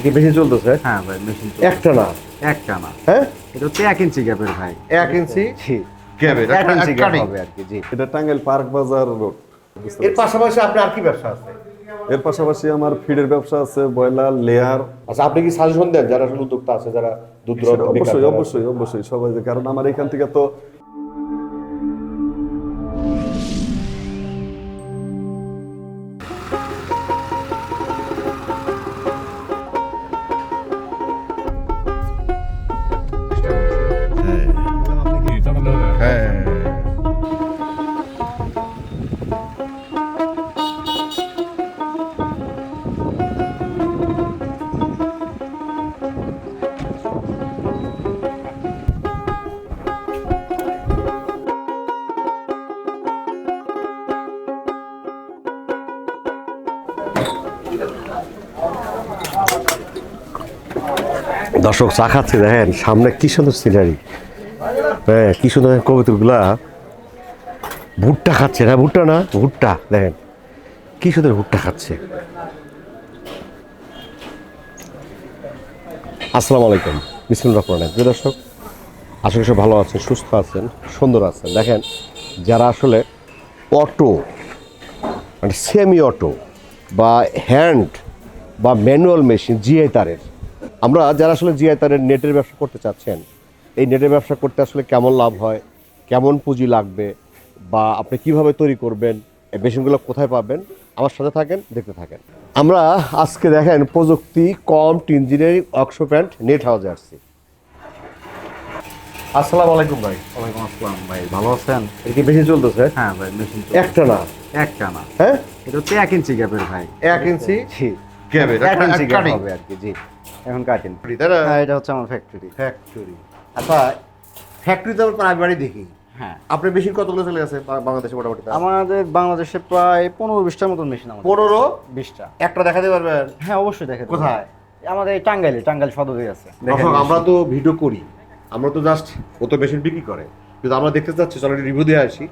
কি বেশি চলতেছে? হ্যাঁ ভাই মেশিন একটা না একটা না, হ্যাঁ এটা হচ্ছে 1 ইঞ্চি গ্যাপের ভাই। 1 ইঞ্চি জি, গ্যাপের 1 ইঞ্চি গ্যাপ কাটিং। হবে আর কি। জি, এটা টাঙ্গাইল পার্ক বাজার রোড। এর পাশাপাশি আপনার আর কি ব্যবসা আছে? এর পাশাপাশি আমার ফিডের ব্যবসা আছে, ব্রয়লার, লেয়ার। আচ্ছা, আপনি কি সাজেশন দেন যারা আসলে উদ্যোক্তা আছে, যারা দুধ দূরান্ত বেকার অবশ্যই যারা আছে? অবশ্যই অবশ্যই সবাই, কারণ আমার এখান থেকে তো হ্যাঁ দর্শক চা খাচ্ছে, দেখেন সামনে কি সুন্দর সিনারি। হ্যাঁ, কি সুন্দর কবুতরগুলা ভুট্টা খাচ্ছে। না ভুট্টা না, ভুট্টা দেখেন কি সুন্দর ভুট্টা খাচ্ছে। আসসালামু আলাইকুম, বিসমিল্লাহির রহমানির রহিম। প্রিয় দর্শক, আশা করি সব ভালো আছেন, সুস্থ আছেন, সুন্দর আছেন। দেখেন যারা আসলে অটো মানে সেমি অটো বা হ্যান্ড বা ম্যানুয়াল মেশিন জিআই তারের, আমরা যারা আসলে জিআই তারের নেটের ব্যবসা করতে চাচ্ছেন, এই নেটের ব্যবসা করতে আসলে কেমন লাভ হয়, কেমন পুঁজি লাগবে, বা আপনি কিভাবে তৈরি করবেন, এই মেশিনগুলো কোথায় পাবেন, আমার সাথে থাকেন, দেখতে থাকেন। আমরা আজকে দেখেন প্রযুক্তি কম ইঞ্জিনিয়ারিং ওয়ার্কশপ অ্যান্ড নেট হাউসে আসছি। আসসালামু আলাইকুম ভাই। ওয়ালাইকুম আসসালাম ভাই, ভালো আছেন? এটা কি বেশি চলতেছে? হ্যাঁ ভাই মেশিন একটা না একটা না, হ্যাঁ এটা হচ্ছে 1 ইঞ্চি গ্যাপের ভাই। 1 ইঞ্চি জি, গ্যাপের 1 ইঞ্চি গ্যাপ কাটিং। হবে আর কি। জি, এখন কাটেন। তাই না? হ্যাঁ, এটা হচ্ছে আমার ফ্যাক্টরি। ফ্যাক্টরি। আচ্ছা, ফ্যাক্টরিতে আমরা প্রায় বাড়ি দেখি। হ্যাঁ, আপনার মেশিন কতগুলো চলে গেছে বাংলাদেশে মোটামুটি? আমাদের বাংলাদেশে প্রায় 15-20টার মতন মেশিন আমাদের। 15-20টা। একটা দেখাতে পারবেন? হ্যাঁ অবশ্যই দেখেন। কোথায়? আমাদের এই টাঙ্গাইল সদরে আছে। দর্শক, আমরা তো ভিডিও করি, আমরা তো জাস্ট ও তো মেশিন বিক্রি করে, কিন্তু আমরা দেখতে চাচ্ছি, চলো রিভিউ দিয়ে আসি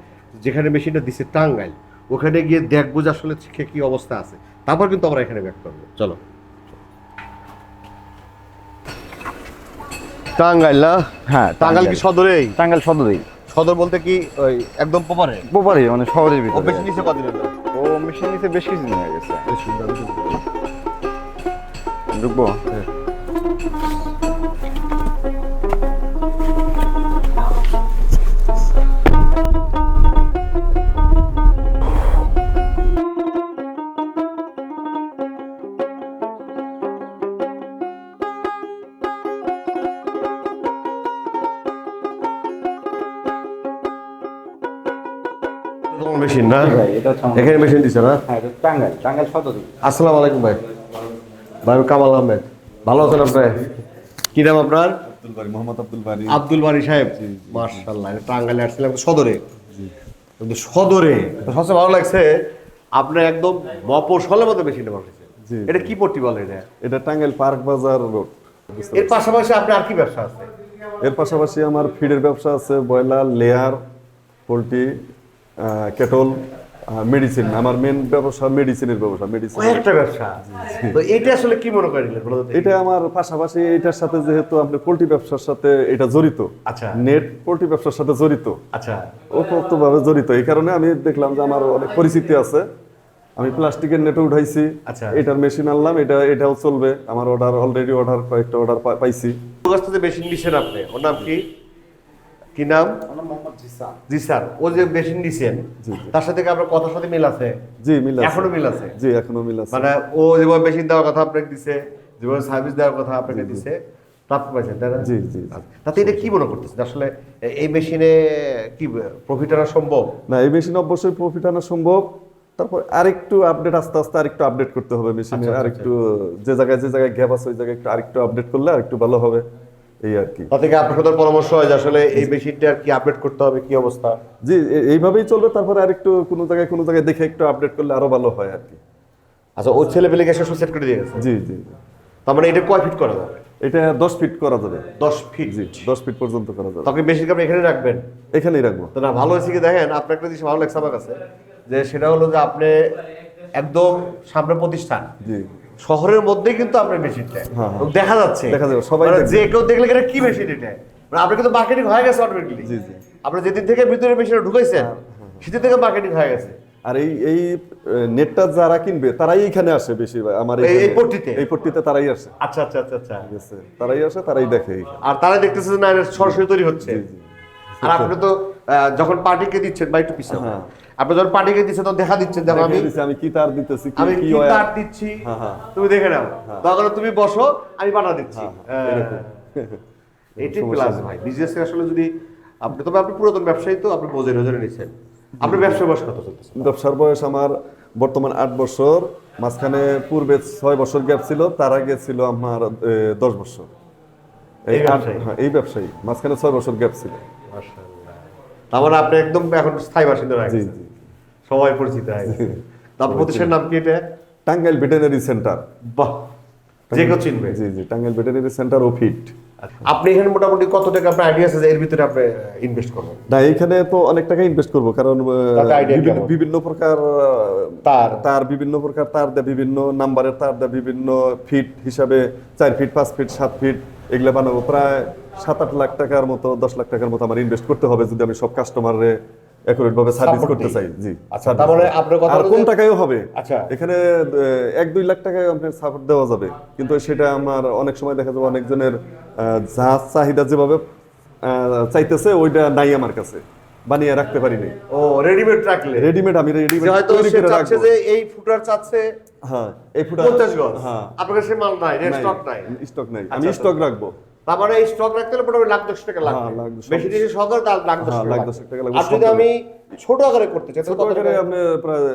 যেখানে মেশিনটা দিচ্ছে টাঙ্গাইল, ওখানে গিয়ে দেখবো যে আসলে কি অবস্থা আছে, তারপর কিন্তু আমরা এখানে ব্যাক করবো। চলো। টাঙ্গাইল না? হ্যাঁ, টাঙ্গাইল কি সদরেই? টাঙ্গাইল সদরেই। সদর বলতে কি ওই একদম প্রপারে? পোপারি মানে শহরের ও ভিতরে। মেশিন নিচে কদিন হলো? ও মেশিন নিতে বেশ কিছুদিন হয়ে গেছে। ঢুকবো? তোমার মেশিন না? ভাই, এটা হচ্ছে আমার- এখানে মেশিন দিছে না? হ্যাঁ, এটা টাঙ্গাইল সদরেই। আসসালামু আলাইকুম ভাই। ভাই আমি কামাল আহমেদ। ভালো আছেন আপনি? কি নাম আপনার? আব্দুল বারী, মোহাম্মদ আব্দুল বারী। আব্দুল বারী সাহেব। মাশাআল্লাহ, এটা টাঙ্গাইলে আসছিলাম সদরে। কিন্তু সদরে তো সবচেয়ে ভালো লাগছে আপনি একদম মফস্বলের মতো মেশিনটা বসাইছেন। জি, এটা কি পট্টি বলে এটা? এটা টাঙ্গাইল পার্ক বাজার রোড। এর পাশাপাশি আপনার আর কি ব্যবসা আছে? এর পাশাপাশি আমার ফিডের ব্যবসা আছে, broiler, layer, poultry, Kettle, medicine. আমার মেন ব্যবসা মেডিসিনের ব্যবসা। মেডিসিন কয়েকটা ব্যবসা। তো এটা আসলে কি মনে করেন? এটা আমার পাশাপাশি এটার সাথে, যেহেতু আপনি পোল্ট্রি ব্যবসার সাথে এটা জড়িত, আচ্ছা। নেট পোল্ট্রি ব্যবসার সাথে জড়িত, আচ্ছা, ওতপ্রোতভাবে জড়িত। এই কারণে আমি দেখলাম যে আমার অনেক পরিচিতি আছে। আমি প্লাস্টিকের নেটে উঠাইছি, আচ্ছা। এটার মেশিন আনলাম, এটাও চলবে। আমার অলরেডি কয়েকটা অর্ডার পাইছি। থেকে মেশিন নিছেন আপনি, ওর নাম কি? কি নাম? জি স্যার, ও যে মেশিন নিছেন জি, জি। তার সাথে কি আপনার কথার সাথে মিল আছে? জি, মিল আছে। এখনো মিল আছে? জি, এখনো মিল আছে। মানে ও যেভাবে মেশিন দেওয়ার কথা আপনাকে দিছে, যেভাবে সার্ভিস দেওয়ার কথা আপনাকে দিছে, প্রাপ্ত পাইছেন তাই না? জি, জি। তাতে এটা কি মনে করতেছেন আসলে এই মেশিনে কি প্রফিট আনা সম্ভব? না, এই মেশিন অবশ্যই প্রফিট আনা সম্ভব। তারপর আরেকটু আপডেট, আস্তে আস্তে আরেকটু আপডেট করতে হবে মেশিনে। আচ্ছা, আরেকটু যে জায়গায় গ্যাপ আছে, ওই জায়গায় একটু আরেকটু আপডেট করলে আরেকটু ভালো হবে, এই আর কি। তা থেকে আপনার সাথে পরামর্শ হয় যে আসলে এই মেশিনটা আর কি আপডেট করতে হবে, কি অবস্থা? জি, এইভাবেই চলবে। তারপরে আরেকটু কোনো জায়গায় দেখে একটু আপডেট করলে আরো ভালো হয় আর কি। আচ্ছা, ওই ছেলে পেলে গেছে সেট করে দিয়ে গেছে। জি, জি। তার মানে এটা কয় ফিট করা যাবে? এটা 10 ফিট করা যাবে। 10 ফিট। জি, 10 ফিট পর্যন্ত করা যাবে। তবে মেশিনকে আপনি এখানে রাখবেন? এখানেই রাখবো। তো না, ভালো হয়েছে কি দেখেন, আপনার একটা জিনিস ভালো লাগছে আমার কাছে, যে সেটা হলো যে আপনি একদম সামনে প্রতিষ্ঠান, জি, শহরের মধ্যেই কিন্তু আপনার মেশিনটা হ্যাঁ। এবং দেখা যাচ্ছে দেখা যাবে, সবাই মানে দেখবে। যে কেউ দেখলে এটা কি মেশিন এটা মানে আপনার কিন্তু মার্কেটিং হয়ে গেছে অটোমেটিকলি। জি, জি। আপনি যেদিন থেকে ভিতরে মেশিন ঢুকাইছেন সেদিন থেকে মার্কেটিং হয়ে গেছে। আর এই নেটটা যারা কিনবে তারাই এখানে আসে বেশি, আমার এই এখানে- পট্টিতে? এই পট্টিতে তারাই আসে, আচ্ছা আচ্ছা আচ্ছা আচ্ছা। ঠিক আছে? তারাই আসে, তারাই দেখে এইখানে। আর তারা দেখতেছে যে না এটা সরাসরি তৈরি হচ্ছে। জি, জি। আর আপনি তো যখন পার্টিকে দিচ্ছেন বা একটু পিছনে হ্যাঁ। আপনি যখন পার্টিকে দিচ্ছেন তখন দেখা দিচ্ছেন দেখো আমি দেখিয়ে দিছি আমি কি তার দিতেছি, আমি কি কি wire। তার দিচ্ছি হ্যাঁ, হ্যাঁ। তুমি দেখে নাও, তখন তুমি বসো আমি পাঠা দিচ্ছি। হ্যাঁ, এরকম। এটাই প্লাস ভাই বিজনেস আসলে যদি আপনি তবে আপনি পুরাতন ব্যবসায়ী তো আপনি বোঝে নজরে নিচ্ছেন। আপনার ব্যবসার বয়স কত চলতেছে? ব্যবসার বয়স আমার বর্তমান 8 বছর, মাঝখানে পূর্বে 6 বছর গ্যাপ ছিল, তার আগে ছিল আমার 10 বছর। এই ব্যবসায়ী? হ্যাঁ, এই ব্যবসায়ী মাঝখানে 6 বছর গ্যাপ ছিল। তার মানে আপনি একদম এখন স্থায়ী বাসিন্দা হয়ে জি, গেছেন। জি। সবাই পরিচিত হয়ে গেছে। তারপর প্রতিষ্ঠানের নাম কি এটা? Tangail veterinary centre. বাহ, যে কেউ চিনবে। জি, জি, টাঙ্গাইল ভেটেরিনারি সেন্টার ও ফিট। আপনি এখানে মোটামুটি কত টাকা আপনার আইডিয়া আছে যে এর ভিতরে আপনি ইনভেস্ট করবেন? না, এইখানে তো অনেক টাকা ইনভেস্ট করব, কারণ তাতে idea কেমন? বিভিন্ন প্রকার তার বিভিন্ন প্রকার তার দেয়, বিভিন্ন নাম্বারের তার দেয়, বিভিন্ন ফিট হিসাবে 4 ফিট 5 ফিট 7 ফিট এগুলা বানাবো। প্রায় 7-8 লাখ টাকার মতো 10 লাখ টাকার মতো আমার ইনভেস্ট করতে হবে যদি আমি সব কাস্টমারে অ্যাকুরেট ভাবে সার্ভিস Support করতে দিই। চাই। জি, আচ্ছা, তার মানে আপনার কথা আর হলো কোন যে- টাকায়ও হবে। আচ্ছা। এখানে 1-2 লাখ টাকায় আপনার সাপোর্ট দেওয়া যাবে, কিন্তু সেটা আমার অনেক সময় দেখা যাবে অনেকজনের যা চাহিদা যেভাবে চাইতেছে ওইটা নাই আমার কাছে, বানিয়ে রাখতে পারি নাই। ও রেডিমেড রাখলে রেডিমেড আমি রেডিমেড যে হয়তো তৈরি সে করে চাচ্ছে রাখবো। যে এই ফুটার চাচ্ছে হ্যাঁ, এই ফুটা 50 গজ, হ্যাঁ, আপনার কাছে মাল নাই, স্টক নাই। স্টক নাই, আচ্ছা, আমি আচ্ছা। স্টক রাখবো। তার মানে এই স্টক রাখতে হলে মোটামুটি লাখ 10 টাকা লাগবে। হ্যাঁ, লাখ 10 বেশি বেশি সহকারে তার লাখ 10 হ্যাঁ, টাকা লাখ লাগবে। 10 টাকা লাগবে আর যদি সব আমি ছোট আকারে করতে চাই ছোট তাহলে কত আকারে টাকা আপনি প্রায়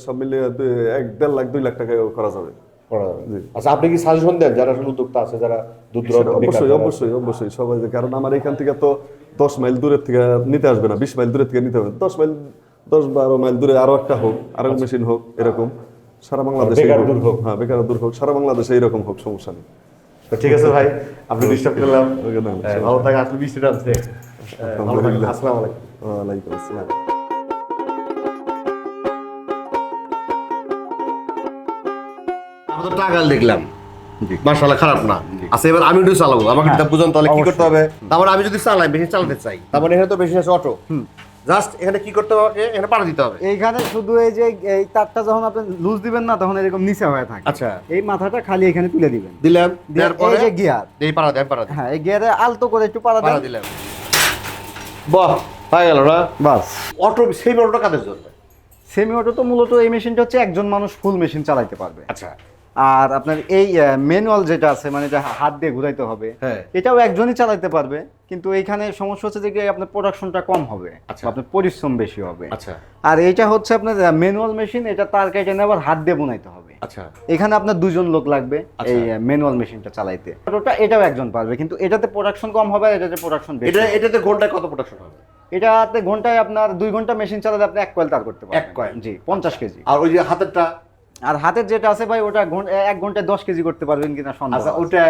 সব মিলিয়ে 1-1.5 লাখ 2 লাখ টাকায় করা যাবে। করা যাবে? জি। আচ্ছা, আপনি কি সাজেশন দেন যারা আসলে উদ্যোক্তা আছে, যারা দুধ সেটা অবশ্যই অবশ্যই অবশ্যই সবাই, কারণ আমার এখান থেকে তো 10 মাইল দূরের থেকে নিতে আসবে না, 20 মাইল দূরের থেকে নিতে হবে। 10-12 মাইল দূরে আরো একটা হোক, আরো মেশিন হোক, এরকম সারা বাংলাদেশে বেকার দূর হোক। হ্যাঁ, বেকার দূর হোক, সারা বাংলাদেশে এরকম হোক, সমস্যা নেই। ঠিক আছে ভাই, আপনি ডিস্টার্ব করলাম। ওকে, না, ভালো থাকে, আসলে বৃষ্টি নামছে। ভালো থাকেন, আলহামদুলিল্লাহ। আসসালামু আলাইকুম। ওয়ালাইকুম আসসালাম। আমরা তো টাকাল দেখলাম, মাশাআল্লাহ খারাপ না। আচ্ছা, এবার আমি একটু চালাবো, আমাকে এটা বুঝান তাহলে কি করতে হবে। তারপর আমি যদি চালাই, মেশিন চালাতে চাই, তারপরে এখানে তো মেশিন আছে অটো, জাস্ট এখানে কি করতে হবে, আমাকে এখানে পাঠা দিতে হবে। এইখানে শুধু এই যে এই তারটা যখন আপনি লুজ দিবেন না তখন এরকম নিচে হয়ে থাকে। আচ্ছা। এই মাথাটা খালি এখানে তুলে দিবেন। দিলাম, দিয়ে দেওয়ার পরে এই যে গিয়ার, এই পাড়া দেন, পাড়া দেন, হ্যাঁ এই গিয়ারে আলতো করে একটু পাড়া পাড়া দেন। দিলাম। বাহ, হয়ে গেল না? বাস। অটো, সেই অটোটা কাদের জন্য? সেমি অটো তো মূলত এই মেশিনটা হচ্ছে একজন মানুষ ফুল মেশিন চালাতে পারবে। আচ্ছা। আর আপনার এই ম্যানুয়াল যেটা আছে, মানে যে হাত দিয়ে ঘুরাইতে হবে, হ্যাঁ। এটাও একজনই চালাতে পারবে, কিন্তু এইখানে সমস্যা হচ্ছে যে কি আপনার প্রোডাকশনটা কম হবে, আচ্ছা। আপনার পরিশ্রম বেশি হবে। আচ্ছা আর এইটা হচ্ছে আপনার ম্যানুয়াল মেশিন, এটা তার কেটে নেওয়ার হাত দিয়ে বোনাইতে হবে। আচ্ছা এখানে আপনার 2 জন লোক লাগবে আচ্ছা। এই ম্যানুয়াল মেশিনটা চালাইতে। এটাও একজন পারবে, কিন্তু এটাতে প্রোডাকশন কম হবে আর এটাতে প্রোডাকশন বেশি এটা হবে। এটাতে ঘন্টায় কত প্রোডাকশন হবে? এটাতে ঘন্টায় আপনার 2 ঘন্টা মেশিন চালালে আপনি 1 কয়েল তার করতে পারবেন। 1 কয়েল? জি, 50 কেজি। আর ওই যে হাতেরটা? আর হাতের যেটা আছে ভাই, ওটা 1 ঘন্টায় 10 কেজি করতে পারবেন কিনা সন্দেহ আচ্ছা, আছে। ওটা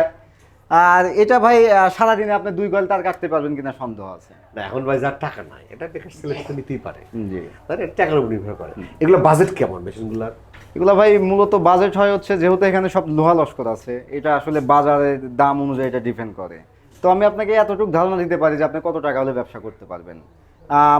আর এটা ভাই সারাদিনে আপনি 2 কয়েল তার কাটতে পারবেন কিনা সন্দেহ আছে। না, এখন ভাই যার টাকা নাই, এটা বেকার ছেলে তো নিতেই পারে, জি। তাহলে এটা টাকার উপর নির্ভর করে। এগুলো বাজেট কেমন মেশিনগুলোর? এগুলা ভাই মূলত বাজেট হয় হচ্ছে, যেহেতু এখানে সব লোহা লস্কর আছে, এটা আসলে বাজারের দাম অনুযায়ী এটা ডিপেন্ড করে। তো আমি আপনাকে এতটুকু ধারণা দিতে পারি যে আপনি কত টাকা হলে ব্যবসা করতে পারবেন।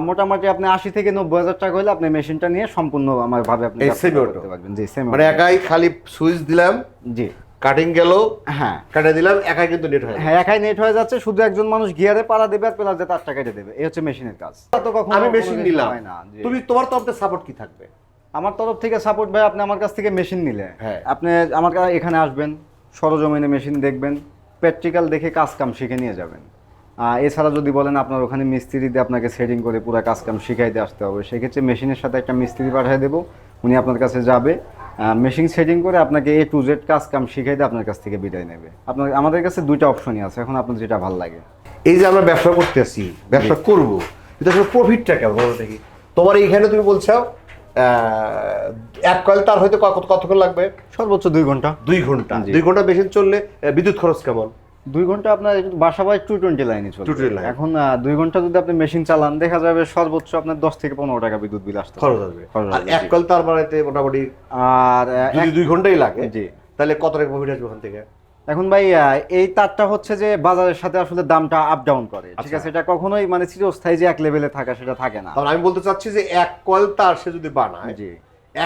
মোটামুটি আপনি 80 থেকে 90 হাজার টাকা হলে আপনি মেশিনটা নিয়ে সম্পূর্ণ আমার ভাবে আপনি এই ব্যবসা semi auto? করতে পারবেন। জি, সেমি মানে একাই খালি সুইচ দিলাম, জি, কাটিং গেল, হ্যাঁ কাটে দিলাম, একাই কিন্তু নেট হয়। হ্যাঁ, একাই নেট হয়ে যাচ্ছে, শুধু একজন মানুষ গিয়ারে পাড়া দেবে আর প্লাস দিয়ে তারটা কেটে দেবে, এই হচ্ছে মেশিনের কাজ। তো কখনো আমি কোনো মেশিন জিনিস নিলাম, হয় না। জি। তুমি তোমার তরফ থেকে সাপোর্ট কি থাকবে? আমার তরফ থেকে সাপোর্ট ভাই, আপনি আমার কাছ থেকে মেশিন নিলে হ্যাঁ। আপনি আমার এখানে আসবেন, সরজমিনে মেশিন দেখবেন, প্র্যাকটিক্যাল দেখে কাজ কাম শিখে নিয়ে যাবেন। এছাড়া যদি বলেন আপনার ওখানে মিস্ত্রি দিয়ে আপনাকে সেটিং করে পুরো কাজ কাম শিখাইতে আসতে হবে, সেক্ষেত্রে মেশিনের সাথে একটা মিস্ত্রি পাঠিয়ে দেবো, উনি আপনার কাছে যাবে, মেশিন সেটিং করে আপনাকে A to Z কাজ কাম শিখাই দিয়ে আপনার কাছ থেকে বিদায় নেবে। আমাদের কাছে 2টা অপশনই আছে, এখন আপনার যেটা ভালো লাগে। এই যে আমরা ব্যবসা করতেছি, ব্যবসা করবো, কিন্তু আসলে প্রফিটটা কেমন বলো দেখি। তোমার এইখানে তুমি বলছো 1 কয়েল তার হয়তো কতক্ষণ লাগবে? সর্বোচ্চ 2 ঘন্টা। 2 ঘন্টা। জি। 2 ঘন্টা মেশিন চললে বিদ্যুৎ খরচ কেমন? 2 ঘন্টা আপনার বাসা বাই 220 লাইনে চলবে। 220 লাইন। এখন 2 ঘন্টা যদি আপনি মেশিন চালান, দেখা যাবে সর্বোচ্চ আপনার 10 থেকে 15 টাকা বিদ্যুৎ বিল আসতে খরচ আসবে। খরচ আর আসবে, 1 জি। কয়েল তার বাড়াইতে মোটামুটি আর যদি 2 ঘন্টাই লাগে, জি, তাহলে কত টাকা প্রফিট আসবে ওখান থেকে? এখন ভাই এই তারটা হচ্ছে যে বাজারের সাথে আসলে দামটা আপ ডাউন করে, ঠিক আছে? এটা কখনোই মানে চিরস্থায়ী যে এক লেভেলে থাকা সেটা থাকে না। কারণ আমি বলতে চাচ্ছি যে এক কয়েল তার সে যদি বানায়, জি,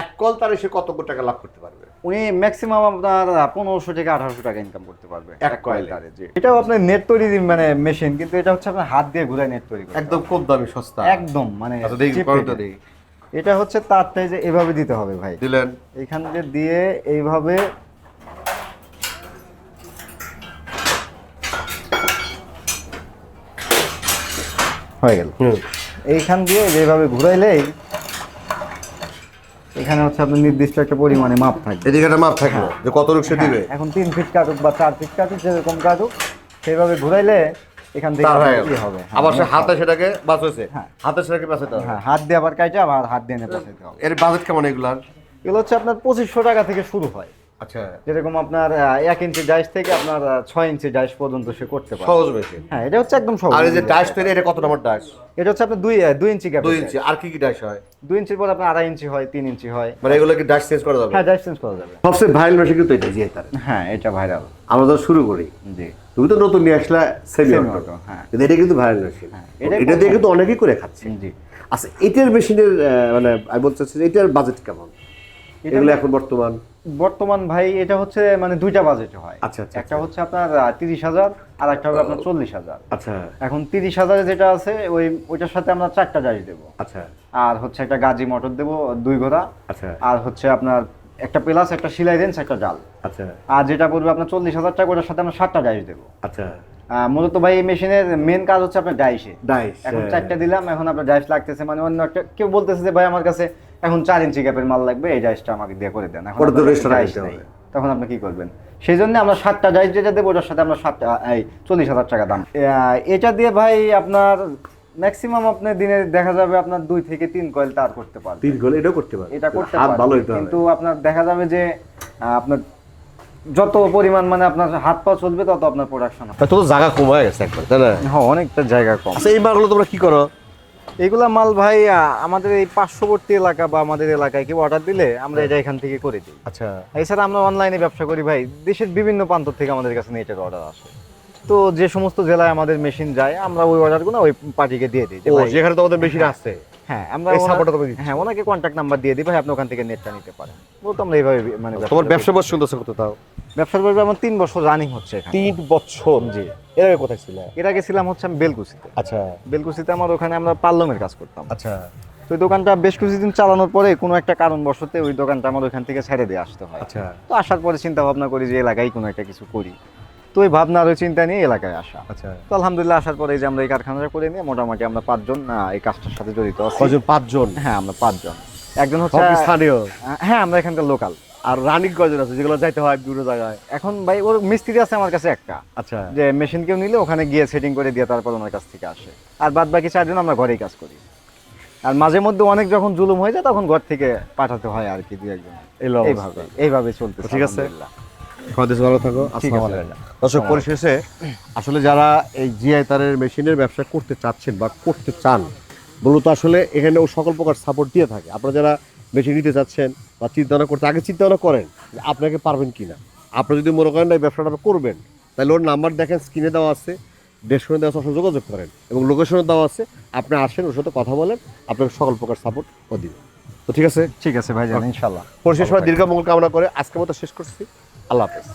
এক কয়েল তারে সে কত টাকা লাভ করতে পারবে? উনি ম্যাক্সিমাম আপনার 1500 থেকে 1800 টাকা ইনকাম করতে পারবে এক কয়েলে। তারে। জি, এটাও আপনার নেট তৈরি মানে মেশিন, কিন্তু এটা হচ্ছে আপনার হাত দিয়ে ঘুরায় নেট তৈরি করে। একদম কম দামি সস্তা। একদম মানে আচ্ছা দেখি cheap কয়েলটা rate। দেখি। এটা হচ্ছে তারটাই যে এভাবে দিতে হবে ভাই, দিলেন এইখান দিয়ে এইভাবে হয়ে গেল। এইখান দিয়ে যেভাবে ঘুরাইলেই এখানে হচ্ছে আপনার নির্দিষ্ট একটা পরিমাণে মাপ থাকবে। এদিকে একটা মাপ থাকলো যে কত লোক সে দিবে। এখন 3 ফিট কাটুক বা 4 ফিট কাটুক, যেরকম কাটুক সেইভাবে ঘুরাইলে এখান থেকে তার হয়ে গেল। কি হবে। আবার সে হাতে সেটাকে বাঁচাইছে, হ্যাঁ। হাতে সেটাকে বাঁচাতে হবে। হ্যাঁ, হাত দিয়ে আবার কাটে আবার হাত দিয়ে নেপে হবে। এর বাজেট কেমন এগুলার? এগুলো হচ্ছে আপনার 2500 টাকা থেকে শুরু হয়। আচ্ছা, যেরকম আপনার 1 ইঞ্চি ডাইস থেকে আপনার 6 ইঞ্চি ডাইস পর্যন্ত সে করতে পারে। সহজ বেশি। হ্যাঁ, এটা হচ্ছে একদম সহজ। আর এই যে ডাইস তৈরি, এটা কত নম্বর ডাইস? এটা হচ্ছে আপনার 2 ইঞ্চি গ্যাপ। 2 ইঞ্চি। আর কি কি ডাইস হয়? 2 ইঞ্চির পর আপনার 2.5 ইঞ্চি হয়, 3 ইঞ্চি হয়। মানে এগুলো কি ডাইস চেঞ্জ করা যাবে? হ্যাঁ, ডাইস চেঞ্জ করা যাবে। সবচেয়ে ভাইরাল মেশিন কিন্তু এটা জিআই তার। হ্যাঁ, এটা ভাইরাল। আমরা তো শুরু করি, জি, তুমি তো নতুন নিয়ে আসলা সেমি Semi অটো। auto, হ্যাঁ। কিন্তু এটা কিন্তু ভাইরাল মেশিন। এটাই এটা দিয়ে কিন্তু অনেকেই করে খাচ্ছে। জি। আচ্ছা, এটার মেশিনের মানে আমি বলতে চাচ্ছি যে এটার বাজেট কেমন এগুলো এখন বর্তমান ভাই এটা হচ্ছে মানে দুইটা বাজেটে হয়। আচ্ছা, আচ্ছা, একটা হচ্ছে আপনার 30,000 আর একটা হবে আপনার 40,000। আচ্ছা এখন 30,000 যেটা আছে ওইটার সাথে আমরা 4টা ডাইস দেবো, আচ্ছা আর হচ্ছে একটা গাজি মোটর দেবো 2 ঘোড়া, আচ্ছা আর হচ্ছে আপনার একটা প্লাস, একটা সিলাই রেঞ্জ, একটা জাল। আচ্ছা আর যেটা পড়বে আপনার 40,000 টাকা, ওটার সাথে আমরা 7টা ডাইস দেবো। আচ্ছা মূলত ভাই এই মেশিনের মেন কাজ হচ্ছে আপনার ডাইসে। ডাইস এখন 4টা দিলাম, এখন আপনার ডাইস লাগতেছে, মানে অন্য একটা কেউ বলতেছে যে ভাই আমার কাছে এখন 4 ইঞ্চি গ্যাপের মাল লাগবে, এই ডাইসটা আমাকে দিয়ে করে দেন। এখন ওটা তো আপনার রেস্টুরেন্ট ডাইস নেই, তখন আপনি কি করবেন? সেই জন্য আমরা 7টা ডাইস যেটা দেবো ওটার সাথে আমরা 40,000 টাকা দাম। এটা দিয়ে ভাই আপনার ম্যাক্সিমাম আপনি দিনে দেখা যাবে আপনার 2 থেকে 3 কয়েল তার করতে পারবেন। 3 গোল এটাও করতে পারে, এটা করতে হাত ভালো পারবেন, হইতে হবে। কিন্তু আপনার দেখা যাবে যে আপনার যত পরিমাণ মানে আপনার হাত পা চলবে তত আপনার প্রোডাকশন হবে। তো জায়গা কমে গেছে একবার, তাই না? হ্যাঁ, অনেকটা জায়গা কম। আচ্ছা, এই মালগুলো তোমরা কি করো? এগুলা মাল ভাই আমাদের এই পার্শ্ববর্তী এলাকা বা আমাদের এলাকায় কেউ অর্ডার দিলে আমরা এটা এখান থেকে করে দিই। আচ্ছা, এছাড়া আমরা অনলাইনে ব্যবসা করি ভাই, দেশের বিভিন্ন প্রান্ত থেকে আমাদের কাছে নেটের অর্ডার আসে। তো যে সমস্ত জেলায় আমাদের মেশিন যায় আমরা ওই অর্ডারগুলো ওই পার্টিকে দিয়ে দিই। যে ও ভাই, যেখানে তোমাদের মেশিন আছে হ্যাঁ আমরা এই support টা তুমি দিচ্ছ? হ্যাঁ, ওনাকে কন্ট্যাক্ট নাম্বার দিয়ে দিই, ভাই আপনি ওখান থেকে নেটটা নিতে পারেন। বলতো আমরা এইভাবে মানে তোমার ব্যবসা বয়স চলতেছে কত তাও? ব্যবসার বলবে আমার 3 বছর রানিং হচ্ছে এখানে। 3 বছর। জি। এর আগে কোথায় ছিল? এর আগে ছিলাম হচ্ছে আমি বেলকুচিতে। আচ্ছা বেলকুচিতে আমার ওখানে আমরা পার্লমের কাজ করতাম। আচ্ছা তো ওই দোকানটা বেশ কিছুদিন চালানোর পরে কোনো একটা কারণবশতে ওই দোকানটা আমার ওইখান থেকে ছেড়ে দিয়ে আসতে হয়। আচ্ছা তো আসার পরে চিন্তা ভাবনা করি যে এলাকায় কোনো একটা কিছু করি। তো ওই ভাবনা আর ওই চিন্তা নিয়ে এলাকায় আসা। আচ্ছা। তো আলহামদুলিল্লাহ আসার পরে এই যে আমরা এই কারখানাটা করে নিয়ে মোটামুটি আমরা 5 জন এই কাজটার সাথে জড়িত আছি। কজন? 5 জন? হ্যাঁ, আমরা 5 জন। একজন হচ্ছে সব স্থানীয়? হ্যাঁ, আমরা এখানকার লোকাল। আর রানিং কজন আছে যেগুলো যাইতে হয় দূর জায়গায়? এখন ভাই ওর মিস্ত্রি আছে আমার কাছে একটা, আচ্ছা যে মেশিন কেউ নিলে ওখানে গিয়ে সেটিং করে দিয়ে তারপর ওনার কাছ থেকে আসে। আর বাদ বাকি 4 জন আমরা ঘরেই কাজ করি। আর মাঝে মধ্যে অনেক যখন জুলুম হয়ে যায় তখন ঘর থেকে পাঠাতে হয় আর কি 2-1 জন। এইভাবে চলতেছে। ঠিক আছে। আলহামদুলিল্লাহ। সবাই ভালো থাকো। আসসালামু আছে। আলাইকুম। দর্শক, পরিশেষে আসলে যারা এই জিআই তারের মেশিনের ব্যবসা করতে চাচ্ছেন বা করতে চান, মূলত আসলে এখানে ও সকল প্রকার সাপোর্ট দিয়ে থাকে। আপনারা যারা মেশিন নিতে চাচ্ছেন বা চিন্তা করতে আগে চিন্তা করেন যে আপনাকে পারবেন কিনা। আপনি যদি মনে করেন না এই ব্যবসাটা করবেন, তাহলে ওর নাম্বার দেখেন, স্ক্রিনে দেওয়া আছে, ডেস্কশনে দেওয়া আছে, ওর সাথে যোগাযোগ করেন এবং লোকেশনে দেওয়া আছে। আপনি আসেন, ওর সাথে কথা বলেন, আপনাকে সকল প্রকার সাপোর্ট ও দিবে। তো ঠিক আছে ঠিক আছে ভাই, ইনশাআল্লাহ। পরিশেষ দীর্ঘ মঙ্গল কামনা করে আজকের মতো শেষ করছি। আল্লাহ হাফেজ।